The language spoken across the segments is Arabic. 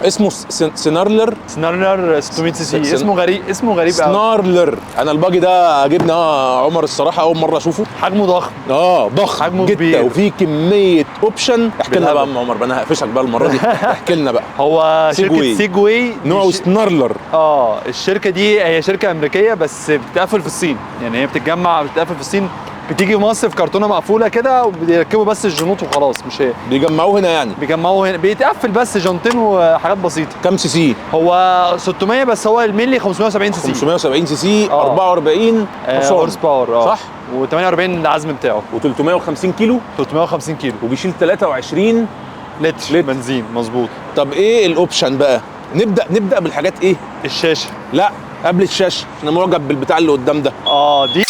اسمه سنارلر 600 سي سي. اسمه غريب قوي. سنارلر. انا الباجي ده عجبني عمر الصراحه، اول مره اشوفه. حجمه ضخم. ضخم حجمه جدا كبير، وفي كميه اوبشن. احكي لنا بقى يا عمر بقى، انا هقفشك بقى المره دي. احكي لنا بقى. هو شركه سيجواي نوعه سنارلر. الشركه دي هي شركه امريكيه بس بتقفل في الصين، يعني هي بتقفل في الصين، بتيجي مصر في كرتونه مقفوله كده وبيركبوا بس الجنوط وخلاص. مش هي بيجمعوه هنا يعني؟ بيجمعوه هنا، بيتقفل بس جنطين وحاجات بسيطه. كام سي سي؟ هو 600 بس هو الملي 570 سي سي. 570 سي سي 44 هورس باور. صح؟ و48 العزم بتاعه. و350 كيلو. 350 كيلو وبيشيل 23 لتر بنزين. مظبوط. طب ايه الاوبشن بقى؟ نبدا بالحاجات ايه؟ الشاشه. لا قبل الشاشه، انا معجب بالبتاع اللي قدام ده. دي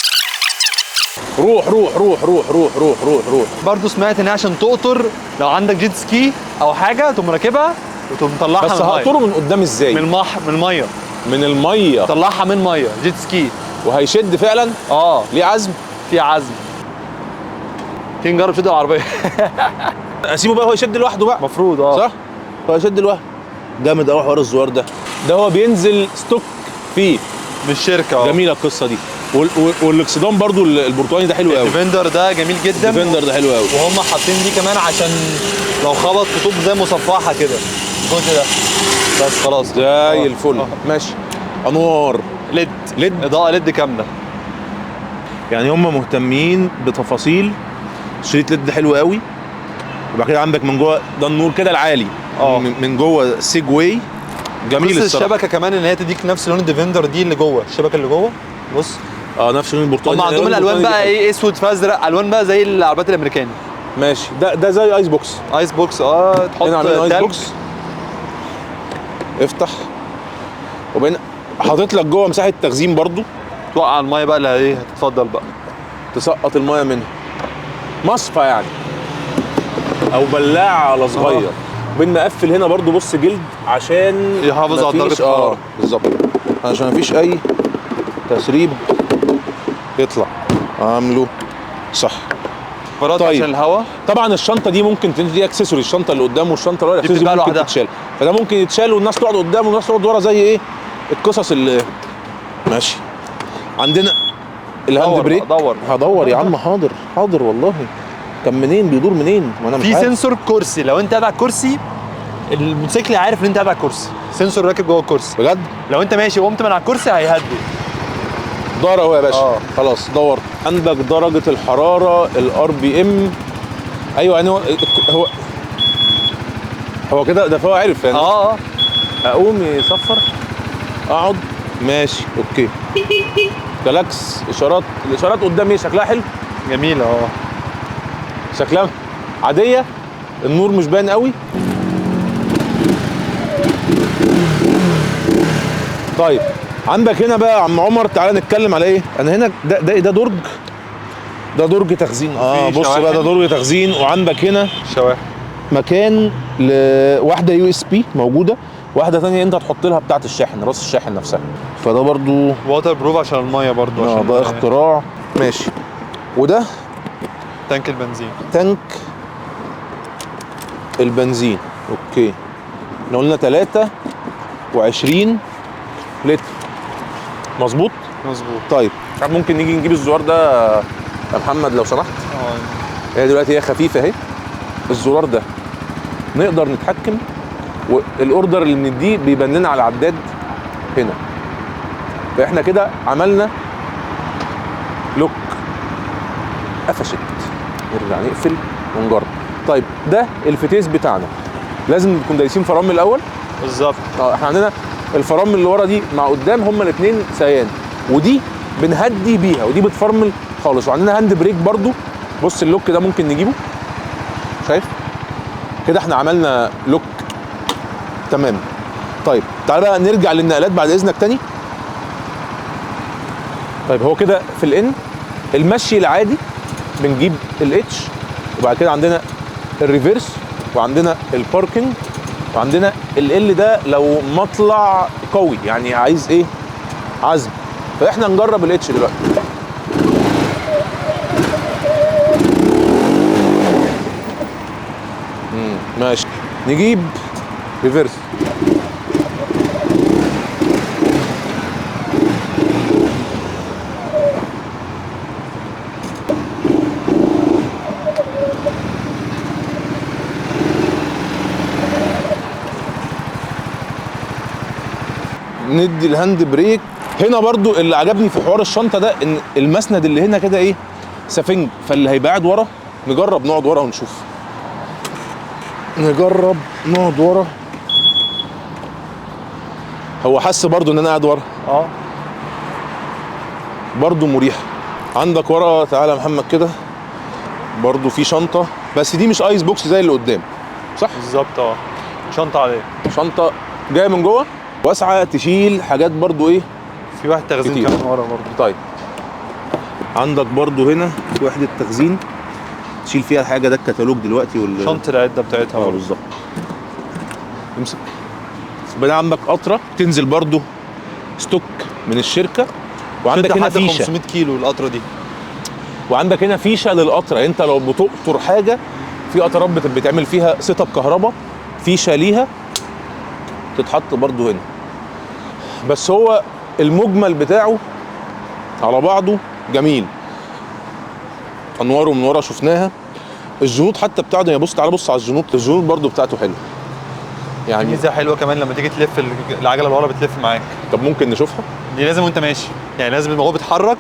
روح روح روح روح روح روح روح روح. برضه سمعت ان عشان تقطر لو عندك جيت سكي او حاجه تقوم راكبها وتقوم مطلعها بس هقطره من قدام ازاي؟ من الميه. من الميه طلعها من ميه جيت سكي. وهيشد فعلا؟ ليه عزم؟ في عزم. تيجي نجرب شد العربيه. اسيبه بقى هو يشد لوحده بقى المفروض. صح؟ هو يشد لوحده. جامد قوي حوار الزوار ده. ده هو بينزل ستوك فيه من الشركه. جميله القصه دي. والاكسدام برضو البرتقاني ده حلو قوي. الديفندر ده جميل جدا. الديفندر ده حلو قوي. وهم حاطين دي كمان عشان لو خبط خطوط زي مصفحه كده الجزء ده بس خلاص زي الفل. ماشي. انوار ليد اضاءه ليد كامله. يعني هم مهتمين بتفاصيل. شريط ليد حلو قوي. وبعد كده عندك من جوه ده النور كده العالي. من جوه سيجواي جميل الصراحه. الشبكه كمان ان هي تديك نفس لون الديفندر دي اللي جوه الشبكه اللي جوه. بص نفس لون البرتقالي. هم عندهم الالوان بقى ايه اسود فازرق، الوان بقى زي العربيات الامريكاني. ماشي. ده زي ايس بوكس. ايس بوكس. تحط هنا عاملين ايس بوكس. افتح وبين حاطط لك جوه مساحه تخزين برضو. توقع الميه بقى اللي ايه هتتفضل بقى تسقط الميه منها. مصفى يعني او بلاعه على صغير. وبين مقفل هنا برضو بص جلد عشان يحافظ على درجه الحراره. بالظبط عشان مفيش اي تسريب يطلع. عامله صح. طيب. عشان الهواء. طبعا الشنطه دي ممكن دي اكسسوري. الشنطه اللي قدام والشنطه اللي ورا اكسسوري ممكن تتشال. فده ممكن يتشال والناس تقعد قدام والناس تقعد ورا زي ايه القصص اللي ماشي. عندنا الهاند بريك. هدور يا عم. حاضر والله. كان منين بيدور منين وانا مش عارف. في سنسور كرسي، لو انت قاعد على الكرسي الموتوسيكل عارف ان انت قاعد على الكرسي. سنسور راكب جوه الكرسي بجد. لو انت ماشي وقمت من على الكرسي هيهدي. دور اهو يا باشا. خلاص دور. عندك درجه الحراره الار بي ام. ايوه يعني هو كده ده فهو عرف يعني. اقوم يصفر اقعد ماشي اوكي. جالاكس الاشارات قدام ايه شكلها حلو. جميله. شكلها عاديه. النور مش باين قوي. طيب عندك هنا بقى يا عم عمر تعالى نتكلم على ايه. انا هنا ده درج. ده درج تخزين. بص بقى ده درج تخزين. وعندك هنا شواحن مكان لواحده يو اس بي موجوده. واحده ثانيه انت هتحط لها بتاعه الشاحن راس الشاحن نفسها. فده برضو واتر بروف عشان الميه برضو. عشان ده اختراع. ماشي. وده تانك البنزين. تانك البنزين. اوكي. احنا قلنا 23 لتر. مظبوط. طيب ممكن نيجي نجيب الزرار ده يا محمد لو سمحت. هي دلوقتي هي خفيفه اهي. الزرار ده نقدر نتحكم. والاوردر اللي بنديه بيبان لنا على العداد هنا. فاحنا كده عملنا لوك. قفشت. نرجع نقفل ونجرب. طيب ده الفتيس بتاعنا. لازم نكون دايسين فرامل الاول. بالظبط. احنا عندنا الفرامل اللي ورا دي مع قدام هما الاثنين سيان. ودي بنهدي بيها ودي بتفرمل خالص. وعندنا هاند بريك برضو. بص اللوك ده ممكن نجيبه. شايف كده احنا عملنا لوك تمام. طيب تعال بقى نرجع للنقلات بعد اذنك تاني. طيب هو كده في الان المشي العادي بنجيب الاتش. وبعد كده عندنا الريفيرس وعندنا الباركنج وعندنا ال ده لو مطلع قوي يعني عايز ايه عزم. فاحنا نجرب الاتش دلوقتي. ماشي. نجيب ريفيرس. ندي الهاند بريك. هنا برضو اللي عجبني في حوار الشنطه ده ان المسند اللي هنا كده ايه سفنج، فاللي هيبقى قاعد ورا نجرب نقعد ورا ونشوف. نجرب نقعد ورا. هو حس برضو ان انا قاعد ورا. برضو مريح. عندك ورا تعالى يا محمد كده برضو في شنطه، بس دي مش ايس بوكس زي اللي قدام صح؟ بالظبط. شنطه عاديه، شنطه جايه من جوه واسعه تشيل حاجات برضو ايه. في واحد تخزين كتير. كمان ورا برضه. طيب عندك برضو هنا وحده تخزين تشيل فيها الحاجه، ده الكتالوج دلوقتي شنطه العده بتاعتها برضه. بالظبط. امسك. بعدين عندك قطره تنزل برضو ستوك من الشركه، وعندك هنا فيشه 500 كيلو القطره دي، وعندك هنا فيشه للقطره. انت لو بتقطر حاجه في قطرات بتعمل فيها سيت اب كهرباء، فيشه ليها تتحط برضو هنا. بس هو المجمل بتاعه على بعضه جميل. انواره من ورا شفناها. الجنوط حتى بتاعته يعني بص تعالى بص على الجنوط برضو بتاعته حلوه يعني. ميزه حلوه كمان لما تيجي تلف العجله اللي ورا بتلف معاك. طب ممكن نشوفها؟ دي لازم وانت ماشي، يعني لازم هو بيتحرك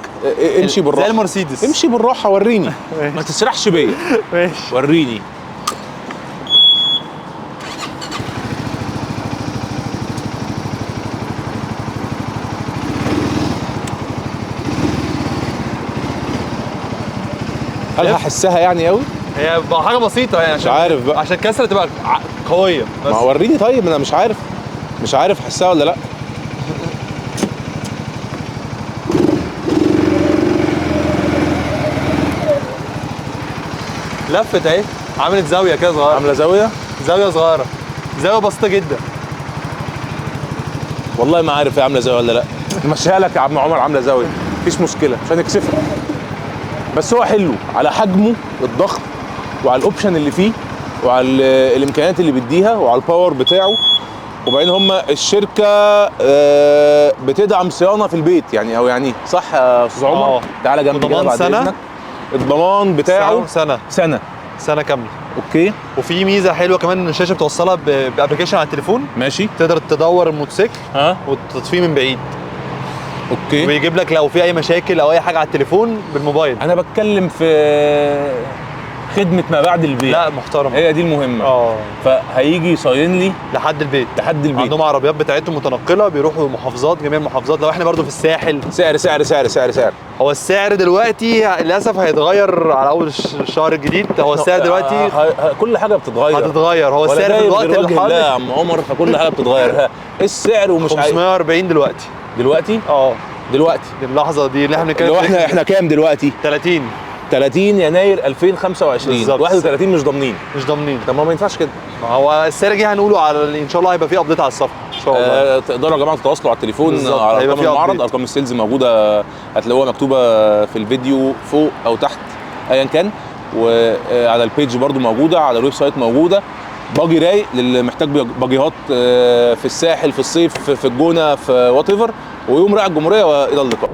امشي بالراحه زي المرسيدس. امشي بالراحه وريني ما تسرحش بيا. ماشي وريني. هل هحسها يعني قوي؟ هي بقى حاجه بسيطه يعني مش عارف بقى عشان الكسره تبقى قويه بس. ما وريني طيب، انا مش عارف احسها ولا لا. لفت اهي، عملت زاويه كده صغيره. عامله زاويه صغيره، زاويه بسيطه جدا. والله ما عارف هي عامله زاويه ولا لا. نمشيها لك يا عم عمر عامله زاويه مفيش مشكله مش هنكسفها. بس هو حلو على حجمه الضخم وعلى الاوبشن اللي فيه وعلى الامكانيات اللي بيديها وعلى الباور بتاعه. وبعدين هم الشركه بتدعم صيانه في البيت يعني، او يعني صح يا استاذ عمر؟ تعالى جنبي كده بعد اذنك. الضمان بتاعه سنه كامله. اوكي. وفي ميزه حلوه كمان ان الشاشه بتوصلها بابلكيشن على التليفون. ماشي. تقدر تدور الموتوسيكل وتطفيه من بعيد. اوكي. ويجيب لك لو في اي مشاكل او اي حاجه على التليفون بالموبايل. انا بتكلم في خدمه ما بعد البيع. لا محترم، هي دي المهمه. فهيجي يصين لي لحد البيت. عندهم عربيات بتاعتهم متنقله بيروحوا محافظات، جميع المحافظات. لو احنا برضو في الساحل. سعر هو السعر دلوقتي للاسف هيتغير على اول الشهر الجديد. هو السعر دلوقتي كل حاجه هتتغير. هو السعر في الوقت الحالي. لا يا عم عمر فكل حاجه بتتغير. السعر ومش 540 دلوقتي. دلوقتي اللحظه دي اللي احنا بنتكلم فيها. احنا كام دلوقتي؟ 30 يناير 2025. بالظبط. 31 مش ضامنين. طب ما ينفعش كده. هو السعر جه هنقوله على ان شاء الله هيبقى فيه ابديت على الصفحه ان شاء الله. تقدروا يا جماعه تتواصلوا على التليفون على ارقام المعرض. ارقام السيلز موجوده هتلاقوها مكتوبه في الفيديو فوق او تحت ايا كان، وعلى البيج برضو موجوده، على الويب سايت موجوده. باجي رايق للي محتاج باجيهات في الساحل في الصيف في الجونه في وات ايفر. ويوم رايح الجمهوريه والى اللقاء.